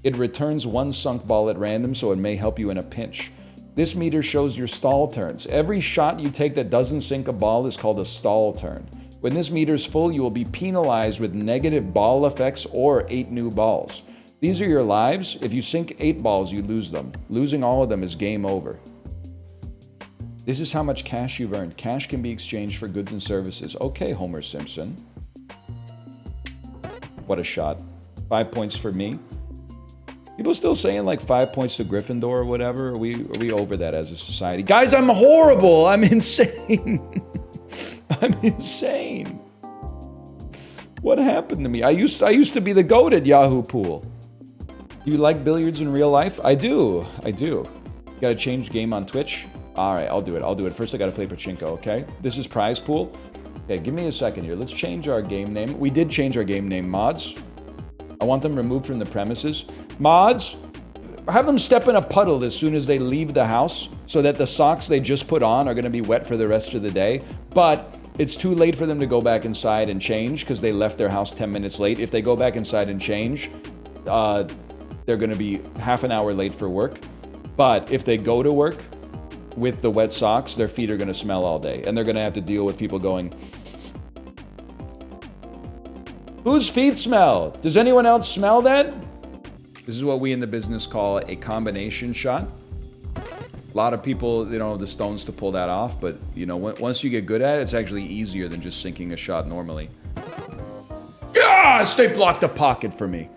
It returns 1 sunk ball at random, so it may help you in a pinch. This meter shows your stall turns. Every shot you take that doesn't sink a ball is called a stall turn. When this meter is full, you will be penalized with negative ball effects or 8 new balls. These are your lives. If you sink 8 balls, you lose them. Losing all of them is game over. This is how much cash you've earned. Cash can be exchanged for goods and services. Okay, Homer Simpson. What a shot. 5 points for me. People still saying like 5 points to Gryffindor or whatever? Are we over that as a society? Guys, I'm horrible. I'm insane. I'm insane. What happened to me? I used to be the GOAT at Yahoo Pool. You like billiards in real life? I do. Gotta change game on Twitch? Alright, I'll do it. First I gotta play pachinko, okay? This is prize pool. Okay, give me a second here. Let's change our game name. We did change our game name, mods. I want them removed from the premises. Mods, have them step in a puddle as soon as they leave the house so that the socks they just put on are gonna be wet for the rest of the day. But it's too late for them to go back inside and change because they left their house 10 minutes late. If they go back inside and change, they're gonna be half an hour late for work. But if they go to work with the wet socks, their feet are gonna smell all day. And they're gonna have to deal with people going, whose feet smell? Does anyone else smell that? This is what we in the business call a combination shot. A lot of people, they don't have the stones to pull that off, but you know, once you get good at it, it's actually easier than just sinking a shot normally. Yeah, they blocked the pocket for me.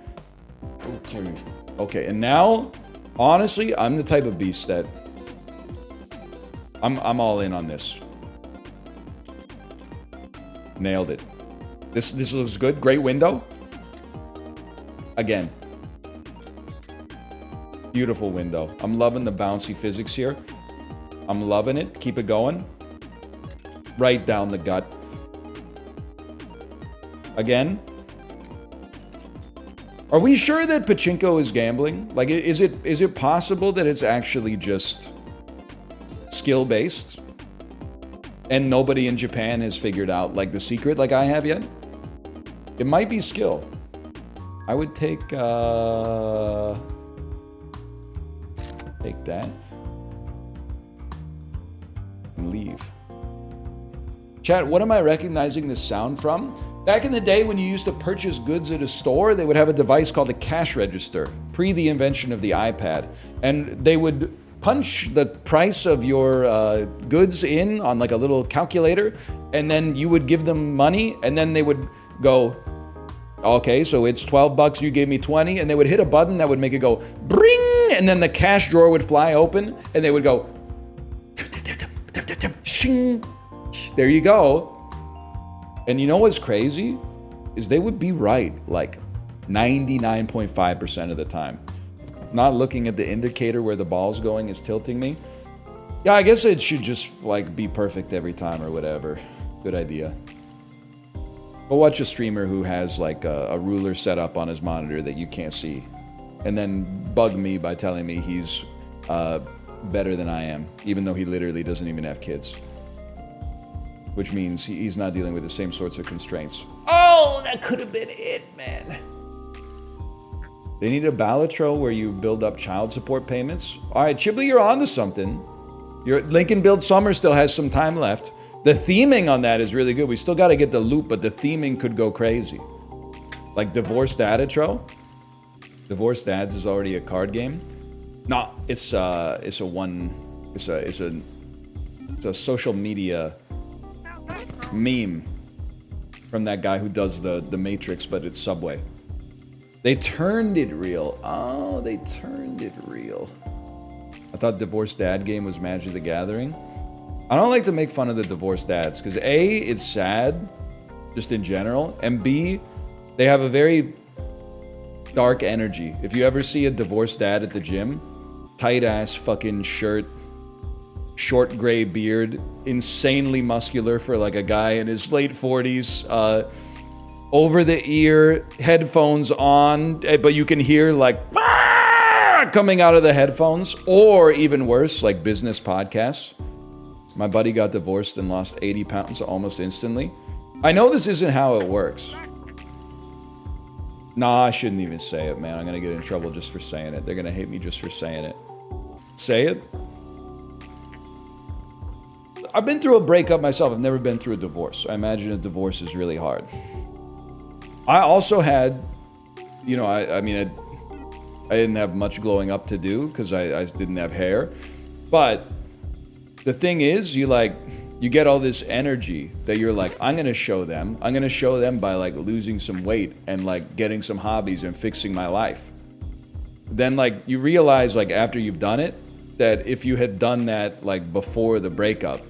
Okay, and now, honestly, I'm the type of beast that I'm all in on this. Nailed it. This looks good. Great window. Again. Beautiful window. I'm loving the bouncy physics here. I'm loving it. Keep it going. Right down the gut. Again. Are we sure that pachinko is gambling? Like, is it possible that it's actually just skill-based? And nobody in Japan has figured out, like, the secret like I have yet? It might be skill. I would take that. And leave. Chat, what am I recognizing this sound from? Back in the day when you used to purchase goods at a store, they would have a device called a cash register, pre the invention of the iPad. And they would punch the price of your goods in on like a little calculator, and then you would give them money, and then they would go, okay, so it's 12 bucks, you gave me 20, and they would hit a button that would make it go, bring, and then the cash drawer would fly open, and they would go, shing, there you go. And you know what's crazy? Is they would be right, like 99.5% of the time. not looking at the indicator where the ball's going is tilting me. Yeah, I guess it should just, like, be perfect every time or whatever. Good idea. Go watch a streamer who has, like, a ruler set up on his monitor that you can't see. And then bug me by telling me he's better than I am, even though he literally doesn't even have kids. Which means he's not dealing with the same sorts of constraints. Oh, that could have been it, man. They need a dadatro where you build up child support payments. All right, Chibli, you're on to something. Your Lincoln Build Summer still has some time left. The theming on that is really good. We still got to get the loop, but the theming could go crazy. Like Divorce Dadatro. Divorce Dads is already a card game. No, it's a social media meme from that guy who does the Matrix, but it's Subway. They turned it real. Oh, they turned it real. I thought Divorce Dad game was Magic the Gathering. I don't like to make fun of the divorced dads, because A, it's sad, just in general, and B, they have a very dark energy. If you ever see a divorced dad at the gym, tight-ass fucking shirt, short gray beard, insanely muscular for like a guy in his late 40s, over-the-ear, headphones on, but you can hear like coming out of the headphones, or even worse, like business podcasts. My buddy got divorced and lost 80 pounds almost instantly. I know this isn't how it works. Nah, I shouldn't even say it, man. I'm gonna get in trouble just for saying it. They're gonna hate me just for saying it. Say it? I've been through a breakup myself. I've never been through a divorce. I imagine a divorce is really hard. I also had, you know, I mean, I didn't have much glowing up to do because I didn't have hair. But the thing is, you get all this energy that you're like, I'm gonna show them. I'm gonna show them by like losing some weight and like getting some hobbies and fixing my life. Then like you realize like after you've done it, that if you had done that like before the breakup,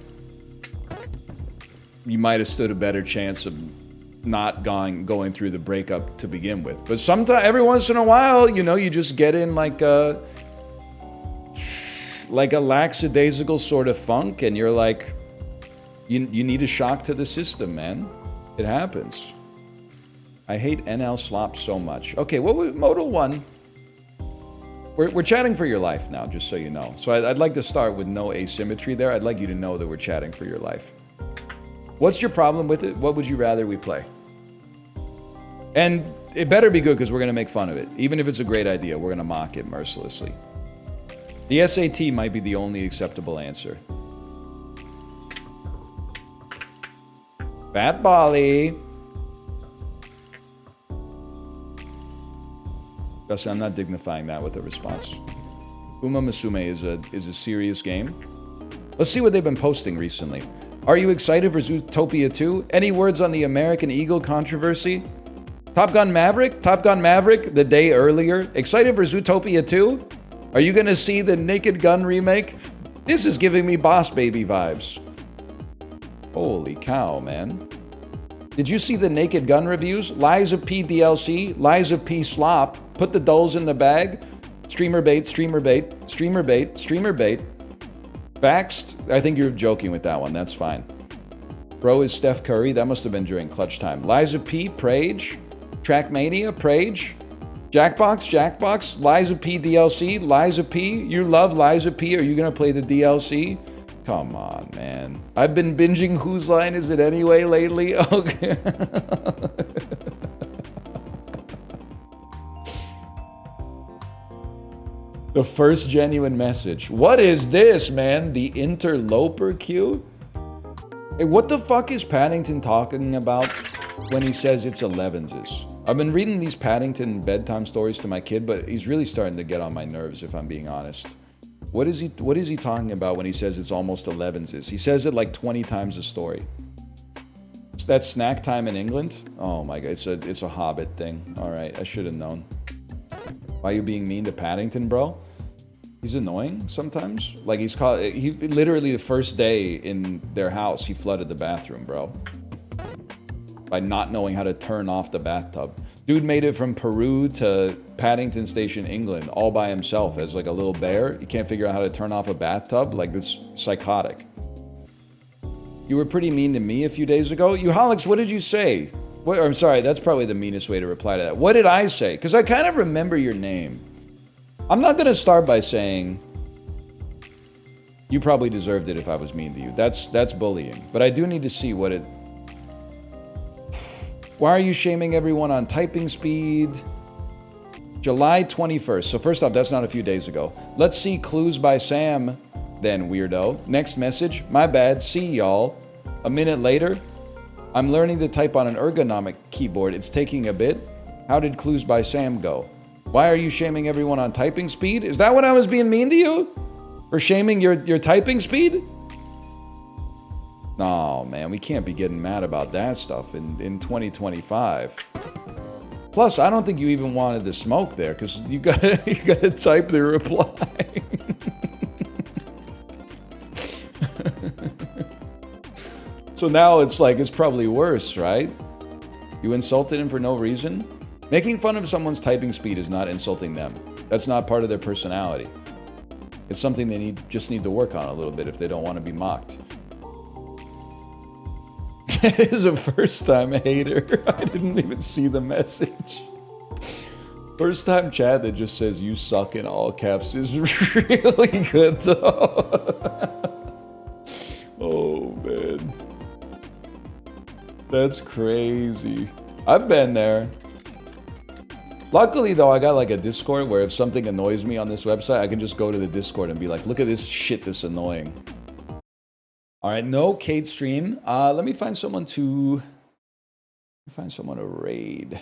you might have stood a better chance of not going through the breakup to begin with. But sometimes, every once in a while, you know, you just get in like a lackadaisical sort of funk, and you're like, you need a shock to the system, man. It happens. I hate NL slop so much. Okay, what was Modal 1? We're chatting for your life now, just so you know. So I'd like to start with no asymmetry there. I'd like you to know that we're chatting for your life. What's your problem with it? What would you rather we play? And it better be good, because we're going to make fun of it. Even if it's a great idea, we're going to mock it mercilessly. The SAT might be the only acceptable answer. Fat Bolly. Justin, I'm not dignifying that with a response. Uma Musume is a serious game. Let's see what they've been posting recently. Are you excited for Zootopia 2? Any words on the American Eagle controversy? Top Gun Maverick, the day earlier. Excited for Zootopia 2? Are you gonna see the Naked Gun remake? This is giving me Boss Baby vibes. Holy cow, man. Did you see the Naked Gun reviews? Lies of P DLC, Lies of P slop, put the dulls in the bag. Streamer bait, streamer bait, streamer bait, streamer bait. Vaxxed? I think you're joking with that one, that's fine. Bro is Steph Curry, that must have been during clutch time. Liza P, Prage, Trackmania, Prage, Jackbox, Liza P DLC, Liza P, you love Liza P, are you gonna play the DLC? Come on, man. I've been binging Whose Line Is It Anyway lately? Okay. The first genuine message. What is this, man? The interloper queue? Hey, what the fuck is Paddington talking about when he says it's 11s? I've been reading these Paddington bedtime stories to my kid, but he's really starting to get on my nerves, if I'm being honest. What is he talking about when he says it's almost 11s? He says it like 20 times a story. So that's snack time in England? Oh my god, it's a Hobbit thing. All right, I should have known. Why are you being mean to Paddington, bro? He's annoying sometimes. Like he literally the first day in their house, he flooded the bathroom, bro. By not knowing how to turn off the bathtub. Dude made it from Peru to Paddington Station, England, all by himself as like a little bear. You can't figure out how to turn off a bathtub. Like, this psychotic. You were pretty mean to me a few days ago. Uhallex, what did you say? What, I'm sorry, that's probably the meanest way to reply to that. What did I say? Because I kind of remember your name. I'm not going to start by saying you probably deserved it if I was mean to you. That's bullying. But I do need to see what it... Why are you shaming everyone on typing speed? July 21st. So first off, that's not a few days ago. Let's see clues by Sam, then, weirdo. Next message. My bad. See y'all. A minute later. I'm learning to type on an ergonomic keyboard. It's taking a bit. How did clues by Sam go? Why are you shaming everyone on typing speed? Is that when I was being mean to you? For shaming your typing speed? No, man, we can't be getting mad about that stuff in 2025. Plus, I don't think you even wanted the smoke there, because you gotta type the reply. So now it's like, it's probably worse, right? You insulted him for no reason? Making fun of someone's typing speed is not insulting them. That's not part of their personality. It's something they just need to work on a little bit if they don't want to be mocked. That is a first-time hater. I didn't even see the message. First-time chat that just says "you suck" in all caps is really good, though. Oh, man. That's crazy. I've been there. Luckily, though, I got like a Discord where if something annoys me on this website, I can just go to the Discord and be like, look at this shit that's annoying. All right, no Kate stream. Let me find someone to raid.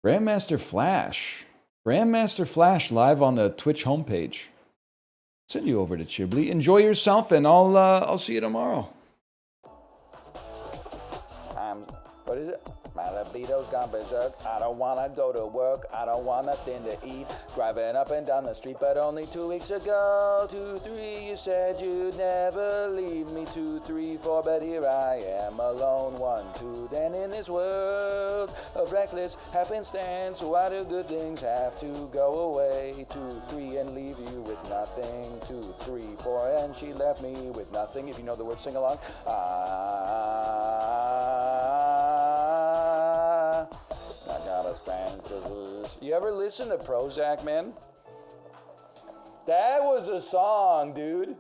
Grandmaster Flash. Grandmaster Flash live on the Twitch homepage. Send you over to Chibli. Enjoy yourself, and I'll see you tomorrow. What is it? My libido's gone berserk. I don't wanna go to work. I don't want nothing to eat. Driving up and down the street, but only 2 weeks ago. 2, 3, you said you'd never leave me. 2, 3, 4, but here I am alone. 1, 2, then in this world of reckless happenstance, why do good things have to go away? 2, 3, and leave you with nothing. 2, 3, 4, and she left me with nothing. If you know the words, sing along. You ever listen to Prozac, man? That was a song, dude.